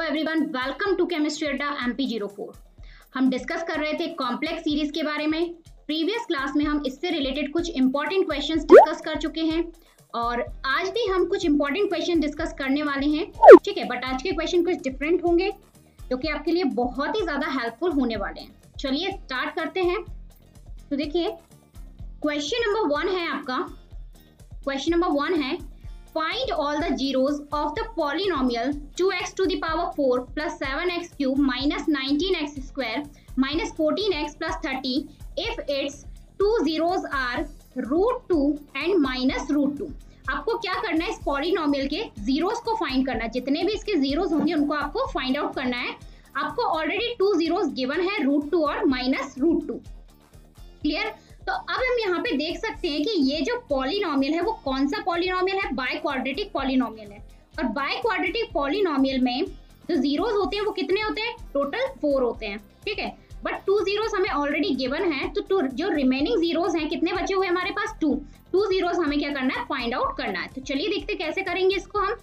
Everyone, welcome to chemistry अड्डा MP04। हम discuss कर रहे थे कॉम्प्लेक्स सीरीज के बारे में। प्रीवियस क्लास में हम इससे रिलेटेड कुछ इंपॉर्टेंट क्वेश्चंस डिस्कस कर चुके हैं और आज भी हम कुछ इंपॉर्टेंट क्वेश्चन डिस्कस करने वाले हैं, ठीक है। बट आज के क्वेश्चन कुछ डिफरेंट होंगे जो कि आपके लिए बहुत ही ज्यादा हेल्पफुल होने वाले हैं। चलिए स्टार्ट करते हैं। तो देखिए, क्वेश्चन नंबर 1 है आपका। क्वेश्चन नंबर 1 है, find all the zeros of the polynomial 2x to the power 4 plus 7x cube minus 19x square minus 14x plus 30 if its two zeros are √2 and minus √2। आपको क्या करना है, इस polynomial के zeros को find करना है। जितने भी इसके जीरोस होंगे उनको आपको फाइंड आउट करना है। आपको ऑलरेडी 2 जीरोस गिवन है, √2 और माइनस √2। क्लियर? तो अब हम यहाँ पे देख सकते हैं कि ये जो पॉलिनोमियल है वो कौन सा पॉलिनोमियल है, बाय क्वाड्रेटिक पॉलिनोमियल है। और बाय क्वाड्रेटिक पॉलिनोमियल में जो जीरोस होते हैं वो कितने होते हैं, टोटल 4 होते हैं, ठीक है। बट 2 जीरोस हमें ऑलरेडी गिवन है, तो जो रिमेनिंग जीरोस हैं कितने बचे हुए हमारे पास, 2 जीरोस हमें क्या करना है, फाइंड आउट करना है। तो चलिए देखते कैसे करेंगे इसको। हम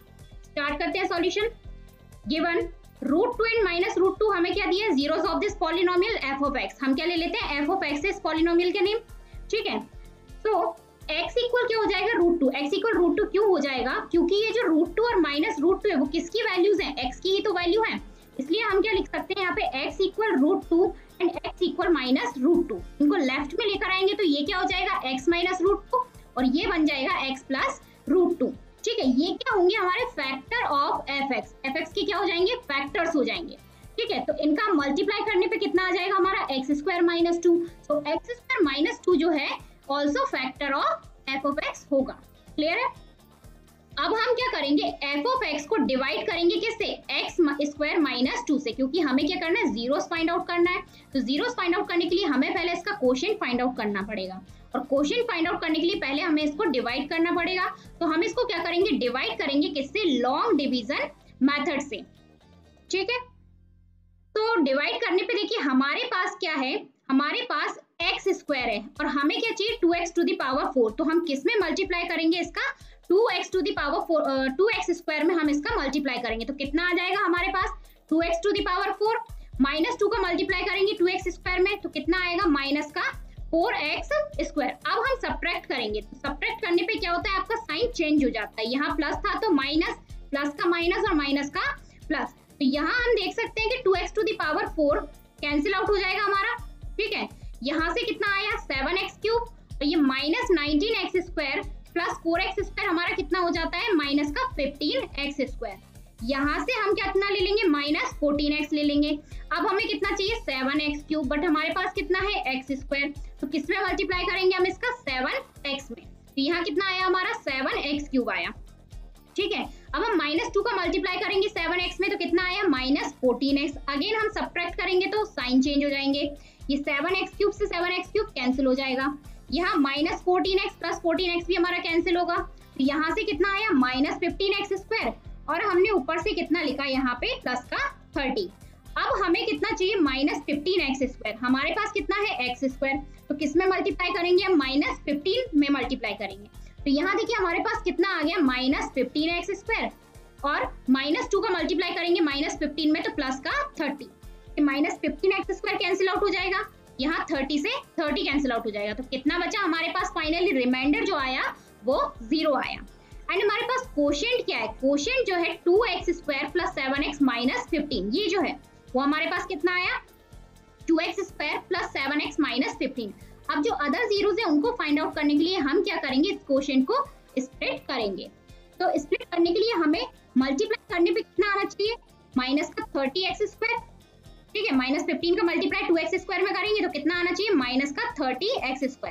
स्टार्ट करते हैं सॉल्यूशन। गिवन √2 एंड माइनस √2 हमें क्या दिया है, zeros of this polynomial f of x। हम क्या ले लेते हैं, f of x इस पॉलिनोमियल का नेम, ठीक है। तो x इक्वल क्या हो जाएगा, √2। x इक्वल √2 क्यों हो जाएगा, क्योंकि ये जो √2 और माइनस √2 है वो किसकी वैल्यूज हैं, x की ही तो वैल्यू है। इसलिए हम क्या लिख सकते हैं यहाँ पे, x equal √2 and x equal minus √2। इनको लेफ्ट में लेकर आएंगे तो ये क्या हो जाएगा, x माइनस √2 और ये बन जाएगा x प्लस √2, ठीक है। ये क्या होंगे, हमारे फैक्टर ऑफ fx के क्या हो जाएंगे, फैक्टर्स हो जाएंगे, ठीक है। तो इनका मल्टीप्लाई करने पे कितना आ जाएगा हमारा, x² माइनस 2। तो x² माइनस 2 जो है also factor of f of x होगा। क्लियर है? अब हम क्या करेंगे, f of x को डिवाइड करेंगे किससे, x² माइनस 2 से, क्योंकि हमें क्या करना है, जीरोस फाइंड आउट करना है। तो जीरोस फाइंड आउट करने के लिए हमें पहले इसका कोशेंट फाइंड आउट करना पड़ेगा और कोशेंट फाइंड आउट करने के लिए पहले हमें इसको डिवाइड करना पड़ेगा। तो हम इसको क्या करेंगे, डिवाइड करेंगे किससे, लॉन्ग डिवीजन मेथड से, ठीक है। तो डिवाइड करने पे देखिए हमारे पास क्या है, हमारे पास x² है और हमें क्या चाहिए, 2x टू द पावर 4। तो हम किस में मल्टीप्लाई करेंगे इसका, 2x to the power 4, 2x² में हम इसका मल्टीप्लाई करेंगे। तो कितना आ जाएगा हमारे पास, 2x to the power 4 minus 2 का मल्टीप्लाई करेंगे 2x² में, तो कितना आएगा, माइनस का 4x²। अब हम सब्ट्रैक्ट करेंगे, तो सब्ट्रैक्ट करने पे क्या होता है, आपका साइन चेंज हो जाता है। यहाँ प्लस था तो माइनस, प्लस का माइनस और माइनस का प्लस। तो यहाँ हम देख सकते हैं कि 2x to the power 4 cancel out हो जाएगा हमारा, ठीक है। यहाँ से कितना आया, 7x³ और ये माइनस 19x² प्लस 4x² हमारा कितना हो जाता है, माइनस का 15x²। यहाँ से हम कितना ले लेंगे, माइनस 14x ले लेंगे। अब हमें कितना चाहिए, 7x³, बट हमारे पास कितना है, x²। तो किस में मल्टीप्लाई करेंगे हम इसका, 7x में। तो यहाँ कितना आया हमारा, 7x³ आया, ठीक है। अब हम माइनस 2 का मल्टीप्लाई करेंगे 7x में, तो कितना आया, माइनस 14x। अगेन हम सब्ट्रैक्ट करेंगे तो साइन चेंज हो जाएंगे, ये 7x³ से 7x³ कैंसिल हो जाएगा। यहाँ माइनस 14x प्लस 14x भी हमारा कैंसिल होगा। तो यहाँ से कितना आया, माइनस 15x² और हमने ऊपर से कितना लिखा यहाँ पे, प्लस का 30। अब हमें कितना चाहिए, माइनस 15x²। हमारे पास कितना है, x²। तो किस में मल्टीप्लाई करेंगे, हम माइनस 15 में मल्टीप्लाई करेंगे। तो यहाँ देखिए हमारे पास कितना आ गया, माइनस 15x² और माइनस 2 का मल्टीप्लाई करेंगे माइनस 15 में, तो प्लस का 30। माइनस 15x² कैंसिल आउट हो जाएगा, यहाँ 30 से 30 कैंसिल आउट हो जाएगा। तो कितना बचा हमारे पास, फाइनली रिमाइंडर जो आया वो 0 आया। एंड हमारे पास कोशेंट क्या है, कोशेंट जो है 2x² प्लस 7x माइनस 15, ये जो है वो हमारे पास कितना आया, 2x² प्लस 7x माइनस 15। अब जो अदर जीरोस है उनको फाइंड आउट करने के लिए हम क्या करेंगे, इस कोशेंट को स्प्लिट करेंगे। तो स्प्लिट करने के लिए हमें मल्टीप्लाई करने पे कितना आना चाहिए, माइनस का 30x², ठीक है। माइनस 15 का मल्टीप्लाई 2x² में करेंगे तो कितना आना चाहिए, माइनस का 30x²।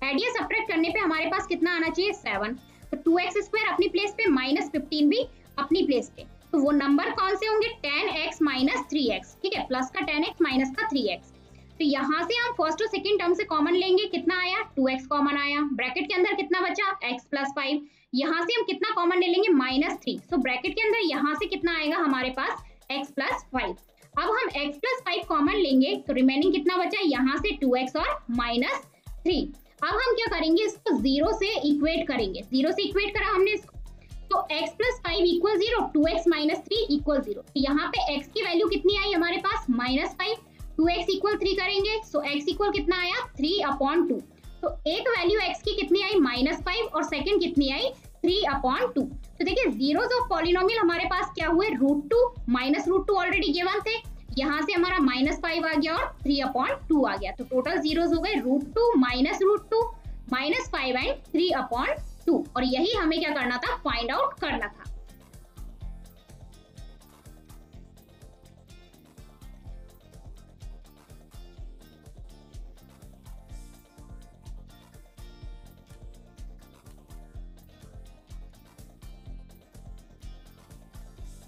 एड या सब्ट्रैक्ट करने पे हमारे पास कितना आना चाहिए, 7। तो 2x² अपनी प्लेस पे, माइनस 15 भी अपनी प्लेस पे। तो वो नंबर कौन से होंगे, 10x माइनस 3x, ठीक है। प्लस का 10x माइनस का 3x। तो यहाँ से हम फर्स्ट और सेकंड टर्म से कॉमन लेंगे, कितना आया, 2x कॉमन आया। ब्रैकेट के अंदर कितना बचा, x प्लस 5। यहाँ से हम कितना कॉमन ले लेंगे, माइनस 3। सो ब्रैकेट के अंदर यहाँ से कितना आएगा हमारे पास, x प्लस 5। अब हम x प्लस 5 कॉमन लेंगे तो रिमेनिंग कितना बचा, यहाँ से 2x और माइनस 3। अब हम क्या करेंगे, इसको 0 से इक्वेट करेंगे। 0 से इक्वेट करा हमने इसको, तो x plus 5 equal 0, 2x minus 3 equal 0। तो यहाँ पे x की वैल्यू कितनी आई हमारे पास -5, 2x इक्वल 3 करेंगे, सो x इक्वल कितना आया 3/2। तो एक वैल्यू x की कितनी आई -5 और सेकंड कितनी आई 3/2। तो देखिए जीरोस ऑफ पॉलिनोमियल हमारे पास क्या हुए √2 -√2 ऑलरेडी गिवन थे, यहाँ से हमारा -5 आ गया और 3/2 आ गया। तो टोटल जीरोस हो गए √2 -√2 -5 एंड 3/2 और यही हमें क्या करना था फाइंड आउट करना था।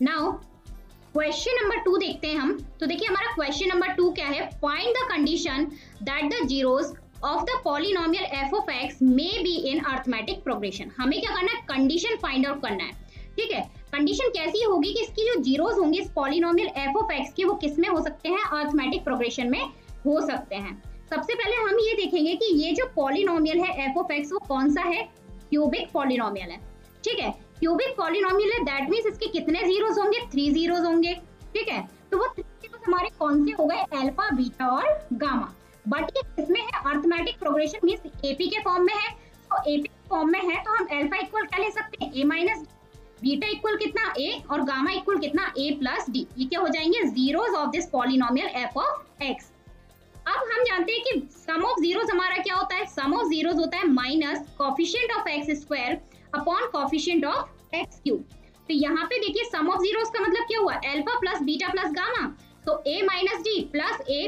नाउ क्वेश्चन नंबर 2 देखते हैं हम। तो देखिए हमारा क्वेश्चन नंबर 2 क्या है, find the condition that the zeros of the polynomial f of x may be in arithmetic progression। हमें क्या करना है कंडीशन फाइंड आउट करना है, ठीक है। कंडीशन कैसी होगी कि इसकी जो जीरोस होंगे इस पॉलिनोमियल f of x के वो किस में हो सकते हैं, अरिथमेटिक प्रोग्रेशन में हो सकते हैं। सबसे पहले हम ये देखेंगे कि ये जो पॉलिनोमियल है f of x वो कौन सा है, क्यूबिक पॉलिनोमियल है, ठीक है। क्यूबिक पॉलिनोमियल है दैट मींस इसके कितने जीरोस होंगे, 3 जीरोस होंगे, ठीक है। तो वो 3 जीरोस हमारे कौन से हो गए, अल्फा, बीटा और गामा। बट ये इसमें है अरिथमेटिक प्रोग्रेशन मींस एपी के फॉर्म में है। तो एपी के फॉर्म में है तो हम अल्फा इक्वल क्या ले सकते हैं, a माइनस, बीटा इक्वल कितना a और गामा इक्वल कितना a प्लस d। ये क्या हो जाएंगे zeros of this polynomial f of x। अब हम जानते हैं कि सम ऑफ जीरोस हमारा क्या होता है, सम ऑफ जीरोस होता है minus coefficient of x square upon coefficient of x cube. तो यहाँ पे देखिए सम ऑफ जीरोस का मतलब क्या हुआ, alpha plus beta plus gamma. तो a minus D plus a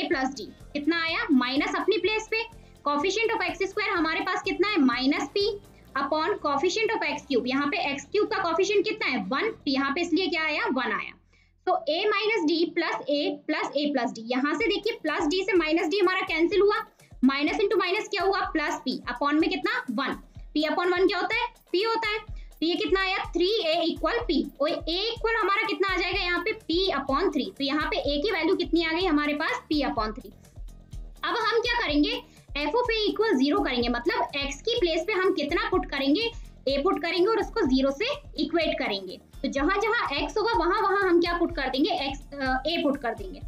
plus D कितना आया, माइनस अपनी प्लेस पे, कोफिशिएंट ऑफ x स्क्वायर हमारे पास कितना है -p upon coefficient of x cube. यहाँ पे x क्यूब का कोफिशिएंट कितना है 1, तो यहाँ पे इसलिए क्या आया 1 आया। तो a minus D plus a plus D, यहाँ से देखिए प्लस डी से माइनस डी हमारा कैंसिल हुआ, माइनस इंटू माइनस क्या हुआ प्लस p अपॉन में कितना 1, p अपॉन 1 क्या होता है p होता है। तो ये कितना आया 3a इक्वल p और a इक्वल हमारा कितना आ जाएगा यहाँ पे p अपॉन 3। तो यहाँ पे a की वैल्यू कितनी आ गई हमारे पास p अपॉन 3। अब हम क्या करेंगे f ऑफ a इक्वल 0 करेंगे, मतलब x की प्लेस पे हम कितना पुट करेंगे, a पुट करेंगे और उसको 0 से इक्वेट करेंगे। तो जहां जहां x होगा वहां वहां हम क्या पुट कर देंगे, a पुट कर देंगे।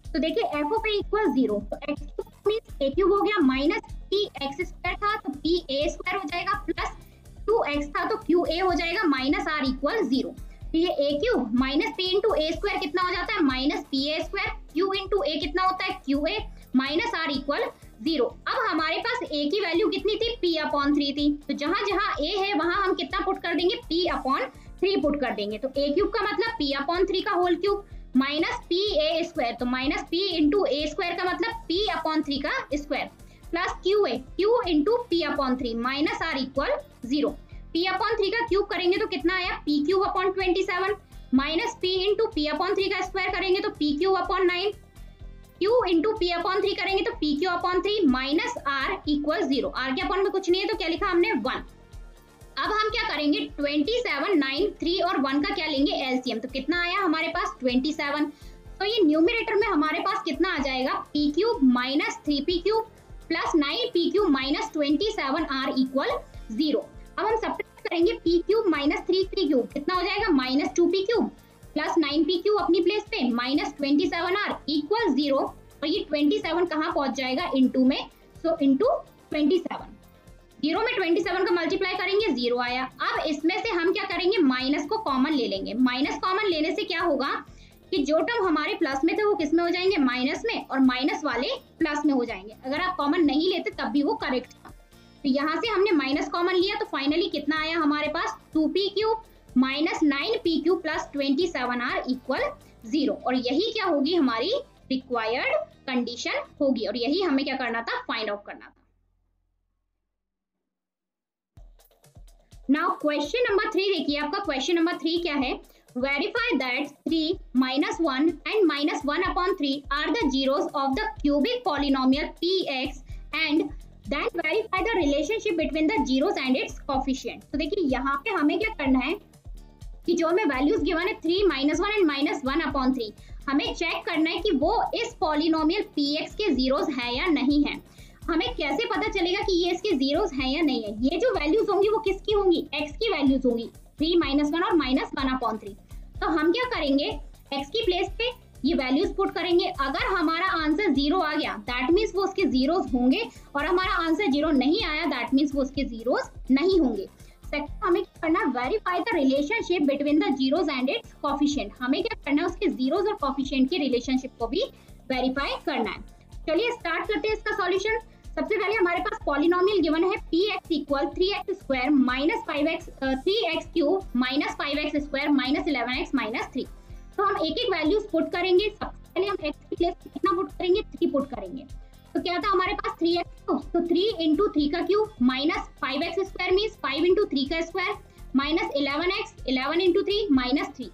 तो देखिए f ऑफ a इक्वल 0, तो x cube means a cube हो गया माइनस p x स्क्वायर था तो p a स्क्वायर हो जाएगा प्लस 2x था तो q a हो जाएगा माइनस r इक्वल 0। तो ये a cube minus p into a square कितना हो जाता है minus p a square, q into a कितना होता है q a minus r equal 0। अब हमारे पास a की वैल्यू कितनी थी p अपॉन 3 थी, तो जहां जहां a है वहां हम कितना पुट कर देंगे p अपॉन 3 पुट कर देंगे। तो a क्यूब का मतलब p अपॉन 3 का whole cube minus p a square, तो minus p into a square का मतलब p अपॉन 3 का square plus q into p upon 3 minus r equal 0। p upon 3 का क्यूब करेंगे तो कितना आया p cube upon 27 minus p into p upon 3 का स्क्वायर करेंगे तो p cube upon 9, q into p upon 3 करेंगे तो p cube upon 3 minus r equal 0। r के अपॉन में कुछ नहीं है तो क्या लिखा हमने 1। अब हम क्या करेंगे 27, 9, 3 और 1 का क्या लेंगे एलसीएम, तो कितना आया हमारे पास 27। तो ये न्यूमरेटर में हमारे पास कितना आ जाएगा p cube minus 3p cube plus 9p cube minus 27r equal 0। अब हम सब्ट्रैक्ट करेंगे p cube minus 3p cube कितना हो जाएगा minus 2p cube plus 9p cube अपनी प्लेस पे माइनस 27r इक्वल 0। और ये 27 कहाँ पहुंच जाएगा इनटू में, सो इनटू 27, 0 में 27 का मल्टीप्लाई करेंगे 0 आया। अब इसमें से हम क्या करेंगे माइनस को कॉमन ले लेंगे। माइनस कॉमन लेने से क्या होगा कि जो टर्म हमारे प्लस में थे वो किस में हो जाएंगे माइनस में, और माइनस वाले प्लस में हो जाएंगे। अगर आप कॉमन नहीं लेते तब भी वो करेक्ट था। तो यहाँ से हमने माइनस कॉमन लिया तो फाइनली कितना आया हमारे पास 2p cube minus 9p cube plus 27r equal 0। और यही क्या होगी हमारी रिक्वायर्ड कंडीशन होगी और यही हमें क्या करना था फाइंड आउट करना था। नाउ क्वेश्चन नंबर 3 देखिए, आपका क्वेश्चन नंबर 3 क्या है, verify that 3 minus 1 and minus 1 upon 3 are the zeros of the cubic polynomial px and then verify the relationship between the zeros and its coefficient। तो देखिए यहाँ पे हमें क्या करना है कि जो हमें वैल्यूज गिवन है 3 minus 1 and minus 1 upon 3, हमें चेक करना है कि वो इस पॉलिनोमियल px के जीरोस है या नहीं है। हमें कैसे पता चलेगा कि ये इसके जीरोस हैं या नहीं है? ये जो वैल्यूज होंगी वो किसकी होंगी? x की वैल्यूज होंगी, 3 -1 और -1/3। तो हम क्या करेंगे, x की प्लेस पे ये वैल्यूज पुट करेंगे। अगर हमारा आंसर 0 आ गया दैट मींस वो उसके जीरोस होंगे, और हमारा आंसर 0 नहीं आया दैट मींस वो उसके जीरोस नहीं होंगे। सेकंड हमें क्या करना है, verify the relationship between the zeros and it's coefficient. हमें क्या करना है, उसके जीरोस और कोफिशिएंट के रिलेशनशिप को भी वेरीफाई करना है। चलिए स्टार्ट करते हैं इसका सॉल्यूशन। सबसे पहले हमारे पास पॉलिनोमियल गिवन है px equal 3x² minus 5x 3x³ minus 5x² minus 11x - 3। तो हम एक एक वैल्यूज पुट करेंगे। सबसे पहले हम x की प्लेस पे कितना पुट करेंगे, 3 पुट करेंगे। तो क्या था हमारे पास 3x, तो 3 × 3 का क्यूब माइनस 5x² मींस 5 × 3 का स्क्वायर माइनस 11x 11 × 3 माइनस 3।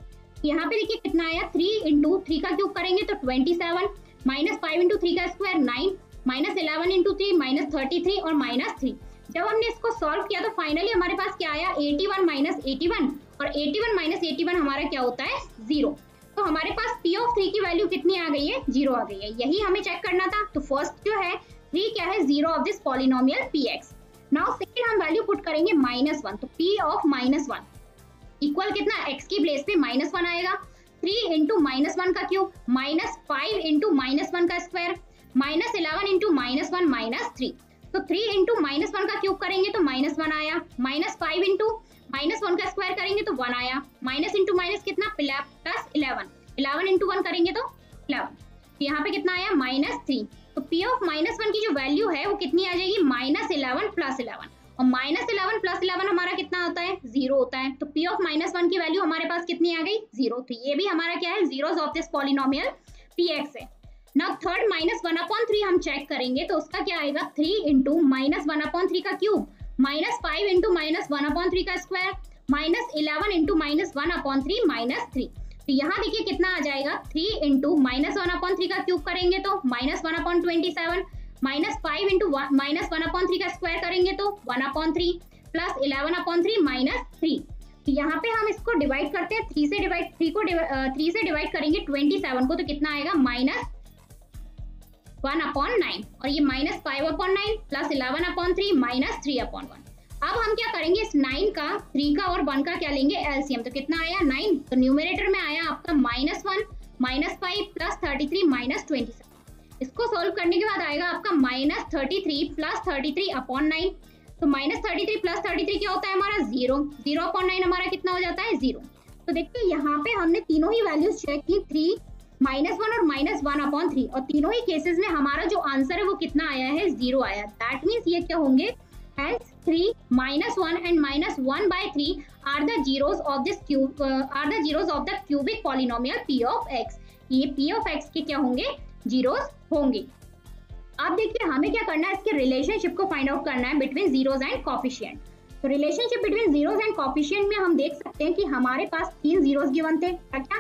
यहाँ पे देखिए कितना आया, 3 × 3 का क्यूब करेंगे तो 27 माइनस 5 × 3 का स्क्वायर 9 माइनस 11 × 3 माइनस 33 और माइनस 3। जब हमने इसको सॉल्व किया तो फाइनली हमारे पास क्या आया, 81 माइनस 81, और 81 माइनस 81 हमारा क्या होता है, 0। तो हमारे पास p ऑफ 3 की वैल्यू कितनी आ गई है, 0 आ गई है। यही हमें चेक करना था। तो फर्स्ट जो है 3 क्या है, 0 of this polynomial px। Now second हम वैल्यू पुट करेंगे -1, तो p ऑफ -1 इक्वल कितना, x की प्लेस पे -1 आएगा, 3 × -1 का क्यूब माइनस 5 × -1 का स्क्वायर माइनस 11 × -1 - 3। तो 3 × -1 का क्यूब करेंगे तो -1 आया, माइनस 5 × -1 का स्क्वायर करेंगे तो 1 आया, माइनस × माइनस कितना, प्लस 11 × 1 करेंगे तो 11। तो यहाँ पे कितना आया, -3। तो p ऑफ -1 की जो वैल्यू है वो कितनी आ जाएगी, -11 + 11, और -11 + 11 हमारा कितना होता है, 0 होता है। तो p ऑफ -1 की वैल्यू हमारे पास कितनी आ गई, 0। तो ये भी हमारा क्या है, zeros of this polynomial px है। नाउ थर्ड -1/3 हम चेक करेंगे तो उसका क्या आएगा, 3 × -1/3 का क्यूब माइनस 5 × -1/3 का स्क्वायर माइनस 11 × -1/3 - 3। तो यहाँ देखिए कितना आ जाएगा, 3 × -1/3 का क्यूब करेंगे तो -1/27 माइनस 5 × -1/3 का स्क्वायर करेंगे तो 1/3 प्लस 11/3 - 3। तो यहाँ पे हम इसको डिवाइड करते हैं, 3 से डिवाइड करेंगे 27 को तो कितना आएगा, -1/9, और ये -5/9 प्लस 11/3 - 3/1। अब हम क्या करेंगे, इस 9 का 3 का और 1 का क्या लेंगे, एलसीएम। तो कितना आया, 9। तो न्यूमरेटर में आया आपका -1 -5 प्लस 33 - 27। इसको सॉल्व करने के बाद आएगा आपका -33 प्लस 33/9। तो -33 प्लस 33 क्या होता है हमारा, 0। 0/9 हमारा कितना हो जाता है, 0। तो देखिए यहाँ पे हमने तीनों ही वैल्यूज चेक की, 3 -1 और -1/3, और तीनों ही केसेस में हमारा जो आंसर है वो कितना आया है, 0 आया। दैट मींस ये क्या होंगे, hence 3 -1 and -1/3 are the zeros of the cubic polynomial p of x। ये p of x के क्या होंगे, जीरोस होंगे। अब देखिए हमें क्या करना है, इसके रिलेशनशिप को फाइंड आउट करना है बिटवीन जीरोस एंड कोफिशिएंट। तो relationship between zeros and coefficient में हम देख सकते हैं कि हमारे पास 3 जीरोस गिवन थे। अच्छा,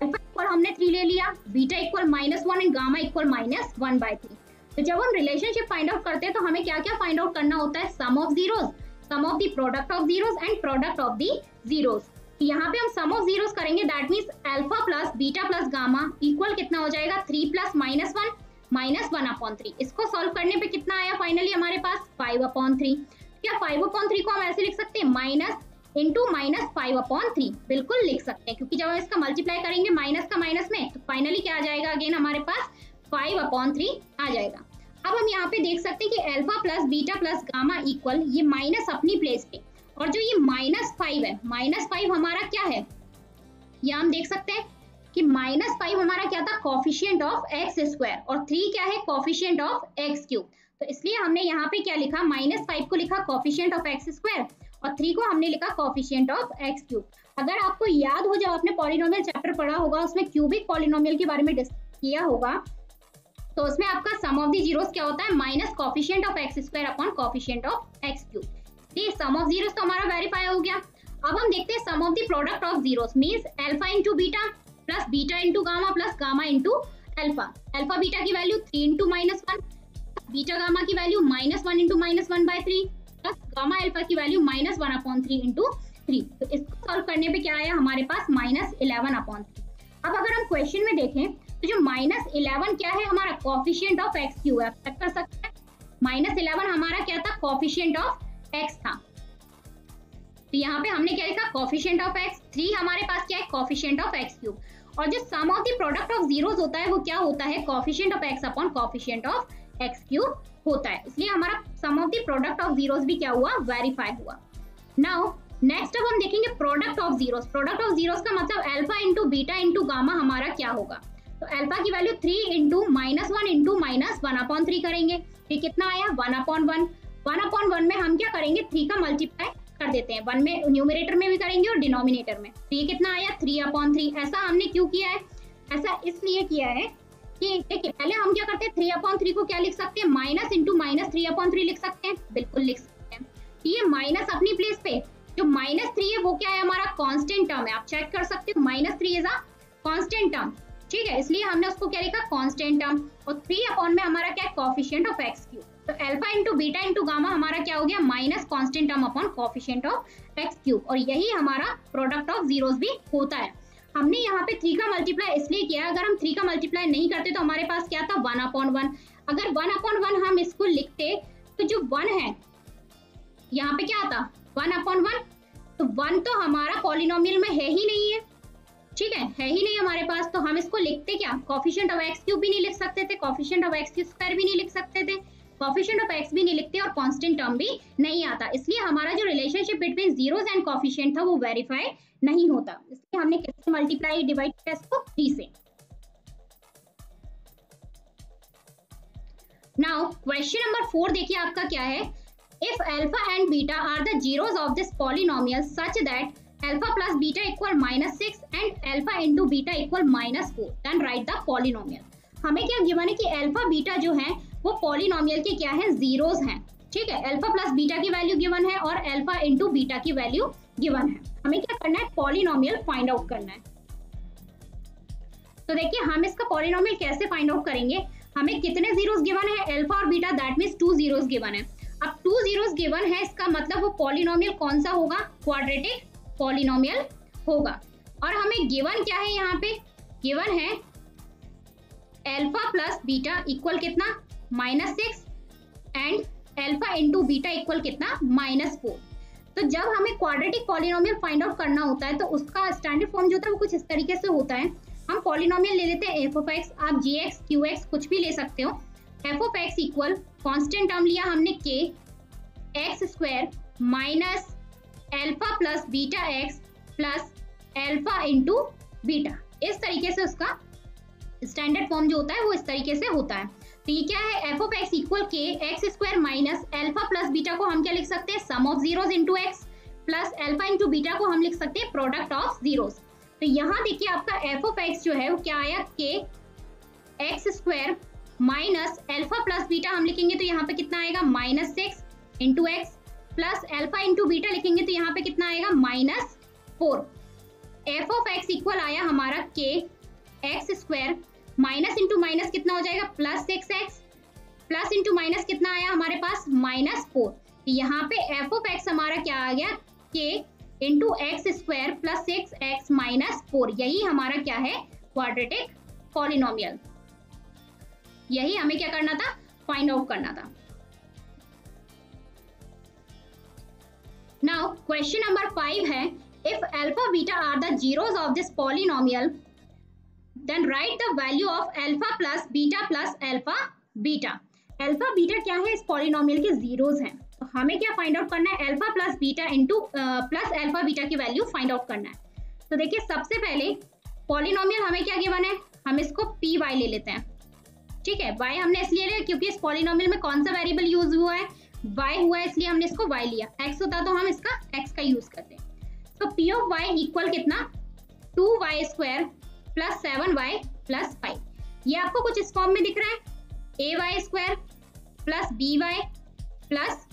अल्फा इक्वल हमने 3 ले लिया, beta equal -1 and gamma equal -1/3। तो जब हम रिलेशनशिप फाइंड आउट करते हैं तो हमें क्या क्या फाइंड आउट करना होता है, sum of zeros, sum of the product of zeros and product of the zeros. यहाँ पे हम सम ऑफ जीरोस करेंगे, that means alpha plus beta plus gamma equal कितना हो जाएगा, 3 + -1 -1/3। इसको सॉल्व करने पे कितना आया फाइनली हमारे पास, 5/3। क्या 5/3 को हम ऐसे लिख सकते हैं, माइनस इंटू -5/3, बिल्कुल लिख सकते हैं, क्योंकि जब हम इसका मल्टीप्लाई करेंगे माइनस का माइनस में तो फाइनली क्या आ जाएगा, अगेन हमारे पास 5/3 आ जाएगा। अब हम यहाँ पे देख सकते हैं कि alpha plus beta plus gamma equal, ये माइनस अपनी प्लेस पे, और जो ये -5 है, -5 हमारा क्या है, ये हम देख सकते हैं कि -5 हमारा क्या था, कोफिशिएंट ऑफ x², और 3 क्या है, कोफिशिएंट ऑफ x³। तो इसलिए हमने यहाँ पे क्या लिखा, -5 को लिखा कोफिशिएंट ऑफ x² और 3 को हमने लिखा कोफिशिएंट ऑफ x³। अगर आपको याद हो, जब आपने पॉलिनोमियल चैप्टर पढ़ा होगा उसमें क्यूबिक पॉलिनोमियल के बारे में डिस्कस किया होगा, तो उसमें आपका सम ऑफ द जीरोस क्या होता है, minus coefficient of x² upon coefficient of x³। ये सम ऑफ जीरोस तो हमारा वेरीफाई हो गया। अब हम देखते हैं sum of the product of zeros, means alpha into beta plus beta into gamma plus gamma into alpha. Alpha beta की वैल्यू 3 × -1, बीटा गामा की वैल्यू -1 × -1/3 प्लस गामा अल्फा की वैल्यू -1/3 × 3। तो इसको सॉल्व करने पे क्या आया हमारे पास, -11/3। अब अगर हम क्वेश्चन में देखें तो जो -11 क्या है, हमारा कोफिशिएंट ऑफ x³ है, चेक कर सकते हैं। -11 हमारा क्या था, कोफिशिएंट ऑफ एक्स था। तो यहाँ पे हमने क्या लिखा, कोफिशिएंट ऑफ एक्स। 3 हमारे पास क्या है, कोफिशिएंट ऑफ एक्स क्यूब। और जो sum of the product of zeros होता है वो क्या होता है, coefficient of x upon coefficient of x cube होता है। इसलिए हमारा sum of the product of zeros भी क्या हुआ, वेरीफाई हुआ। नाउ नेक्स्ट अब हम देखेंगे product of zeros. Product of zeros का मतलब alpha into beta into gamma हमारा क्या होगा। तो अल्फा की वैल्यू 3 इंटू -1 इंटू -1/3 करेंगे। ये कितना आया, 1/1। 1/1 में हम क्या करेंगे, 3 का मल्टीप्लाई कर देते हैं। 1 में न्यूमरेटर में भी करेंगे और डिनोमिनेटर में। तो ये कितना आया, 3/3। ऐसा हमने क्यों किया है, ऐसा इसलिए किया है कि देखिए पहले हम क्या करते हैं, 3/3 को क्या लिख सकते हैं, माइनस इंटू -3/3 लिख सकते हैं, बिल्कुल लिख सकते हैं। ये माइनस अपनी प्लेस पे, जो -3 है वो क्या है, हमारा कांस्टेंट टर्म है। आप चेक कर सकते हो, -3 इज अ कांस्टेंट टर्म, ठीक है, इसलिए हमने उसको क्या लिखा, कांस्टेंट टर्म। और 3 अपॉन में हमारा क्या है, कोफिशिएंट ऑफ एक्स क्यूब। तो alpha into beta into gamma हमारा क्या हो गया, minus constant term upon coefficient of x cube. और यही हमारा प्रोडक्ट ऑफ जीरोस भी होता है। हमने यहाँ पे 3 का मल्टीप्लाई इसलिए किया, अगर हम 3 का मल्टीप्लाई नहीं करते तो हमारे पास क्या था, 1/1। अगर 1/1 हम इसको लिखते तो जो 1 है यहाँ पे क्या आता, 1/1। तो 1 तो हमारा पॉलिनोमियल में है ही नहीं है, ठीक है ही नहीं हमारे पास। तो हम इसको लिखते क्या, कोफिशिएंट ऑफ एक्स क्यूब भी नहीं लिख सकते थे, कोफिशिएंट ऑफ एक्स स्क्वायर भी नहीं लिख सकते थे, कोफिशिएंट ऑफ एक्स भी नहीं लिखते और कांस्टेंट टर्म भी नहीं आता। इसलिए हमारा जो relationship between zeros and coefficient था वो वेरीफाई नहीं होता। इसलिए हमने किससे मल्टीप्लाई डिवाइड किया इसको, 3 से। नाउ क्वेश्चन नंबर 4 देखिए आपका क्या है, if alpha and beta are the zeros of this polynomial such that alpha plus beta equal -6 and alpha into beta equal -4 then write the polynomial. हमें क्या गिवन है कि अल्फा बीटा जो है वो पॉलिनोमियल के क्या है, जीरोस हैं, ठीक है। अल्फा प्लस बीटा की वैल्यू गिवन है और अल्फा इंटू बीटा की वैल्यू गिवन है। हमें क्या करना है, पॉलिनोमियल फाइंड आउट करना है। तो देखिए हम इसका पॉलिनोमियल कैसे फाइंड आउट करेंगे, हमें कितने जीरोस गिवन है, अल्फा और beta, that means 2 zeros given है। अब 2 जीरोस गिवन है, इसका मतलब वो पॉलिनोमियल कौन सा होगा, क्वाड्रेटिक पॉलिनोमियल होगा। और हमें गिवन क्या है, यहाँ पे गिवन है अल्फा प्लस बीटा इक्वल कितना, -6 and alpha into beta equal कितना, -4। तो जब हमें क्वाड्रेटिक पॉलिनोमियल फाइंड आउट करना होता है तो उसका स्टैंडर्ड फॉर्म जो होता है वो कुछ इस तरीके से होता है। हम पॉलिनोमियल ले लेते हैं f ऑफ x, आप gx qx कुछ भी ले सकते हो। f of x equal constant term लिया हमने k x square minus alpha plus beta x plus alpha into beta. इस तरीके से उसका स्टैंडर्ड फॉर्म जो होता है वो इस तरीके से होता है। तो ये क्या है, f of x equal k x square minus alpha plus beta को हम क्या लिख सकते हैं, sum of zeros into x plus alpha into beta को हम लिख सकते हैं प्रोडक्ट ऑफ जीरोस। तो यहाँ देखिए आपका f ऑफ x जो है वो क्या आया, k x square minus alpha plus beta हम लिखेंगे तो यहाँ पे कितना आएगा, -6 into x plus alpha into beta लिखेंगे तो यहाँ पे कितना आएगा, -4। f ऑफ x इक्वल आया हमारा k x square minus into minus कितना हो जाएगा, +6x प्लस इंटू माइनस कितना आया हमारे पास, -4। यहाँ पे f ऑफ x हमारा क्या आ गया, k into x square plus 6x -4। यही हमारा क्या है, क्वाड्रेटिक पॉलिनोमियल। यही हमें क्या करना था, फाइंड आउट करना था। नाउ क्वेश्चन नंबर 5 है, if alpha beta are the zeros of this polynomial then write the value of alpha plus alpha beta. Alpha beta क्या है, इस पॉलिनोमियल के जीरोस हैं। तो हमें क्या फाइंड आउट करना है, alpha plus beta into plus alpha beta की वैल्यू फाइंड आउट करना है। तो देखिए सबसे पहले पॉलिनोमियल हमें क्या गिवन है, हम इसको पी वाई ले लेते हैं, ठीक है। वाई हमने इसलिए लिया क्योंकि इस पॉलिनोमियल में कौन सा वेरिएबल यूज हुआ है, वाई हुआ है, इसलिए हमने इसको वाई लिया। एक्स होता तो हम इसका एक्स का यूज करते हैं। तो पी ऑफ वाई इक्वल कितना, 2y square plus 7y plus 5। ये आपको कुछ इस फॉर्म में दिख रहा है, ay square plus by plus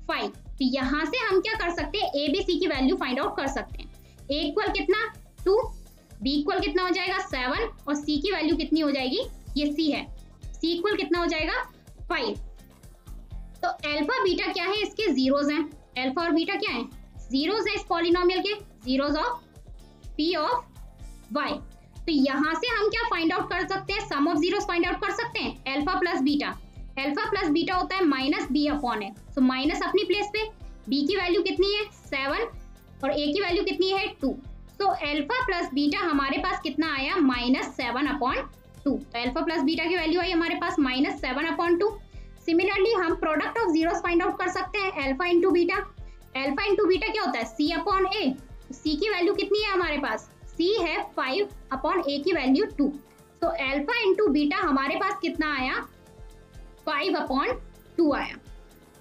5। तो यहाँ से हम क्या कर सकते हैं, a b c की वैल्यू फाइंड आउट कर सकते हैं। a इक्वल कितना 2, b इक्वल कितना हो जाएगा 7 और c की वैल्यू कितनी हो जाएगी, ये c है, c इक्वल कितना हो जाएगा 5। तो अल्फा बीटा क्या है, इसके जीरोस हैं। अल्फा और बीटा क्या है, जीरोस है इस पॉलिनोमियल के, zeros of p of y। तो यहाँ से हम क्या फाइंड आउट कर सकते हैं, sum of zeros find out कर सकते हैं, alpha plus beta. Alpha plus beta होता है माइनस बी अपॉन ए। सो माइनस अपनी प्लेस पे, बी की वैल्यू कितनी है 7 और ए की वैल्यू कितनी है 2। सो अल्फा प्लस बीटा हमारे पास कितना आया -7 अपॉन 2। तो अल्फा प्लस बीटा की वैल्यू आई हमारे पास -7 अपॉन 2। सिमिलरली हम product of zeros find out कर सकते हैं, alpha into beta. Alpha into beta क्या होता है सी अपॉन ए। सी की वैल्यू कितनी है हमारे पास, सी है 5 अपॉन ए की वैल्यू 2। तो अल्फा इंटू बीटा हमारे पास कितना आया 5 अपॉन 2 आया।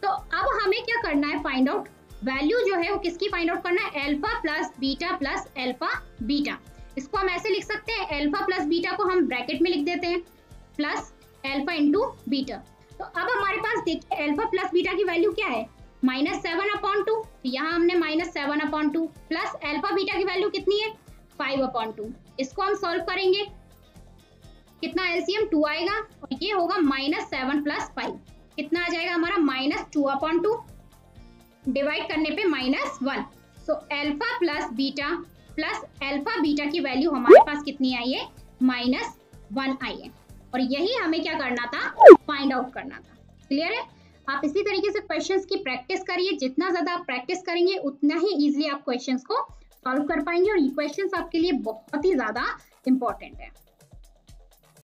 तो अब हमें क्या करना है फाइंड आउट, वैल्यू जो है वो किसकी फाइंड आउट करना है, alpha plus beta plus alpha beta. इसको हम ऐसे लिख सकते हैं, अल्फा प्लस बीटा को हम ब्रैकेट में लिख देते हैं प्लस अल्फा इंटू बीटा। तो अब हमारे पास देखिए अल्फा प्लस बीटा की वैल्यू क्या है -7 अपॉन 2। यहाँ हमने -7 अपॉन 2 प्लस अल्फा बीटा की वैल्यू कितनी है 5 अपॉन 2। इसको हम सॉल्व करेंगे, कितना एलसीएम 2 आएगा और ये होगा -7 प्लस 5, कितना आ जाएगा हमारा -2 अपॉन 2, डिवाइड करने पे -1। So alpha plus beta plus alpha beta की वैल्यू हमारे पास कितनी आई है -1 आई है। और यही हमें क्या करना था, फाइंड आउट करना था। क्लियर है? आप इसी तरीके से क्वेश्चंस की प्रैक्टिस करिए, जितना ज्यादा आप प्रैक्टिस करेंगे उतना ही इजीली आप क्वेश्चंस को सॉल्व कर पाएंगे और ये क्वेश्चंस आपके लिए बहुत ही ज्यादा इंपॉर्टेंट है।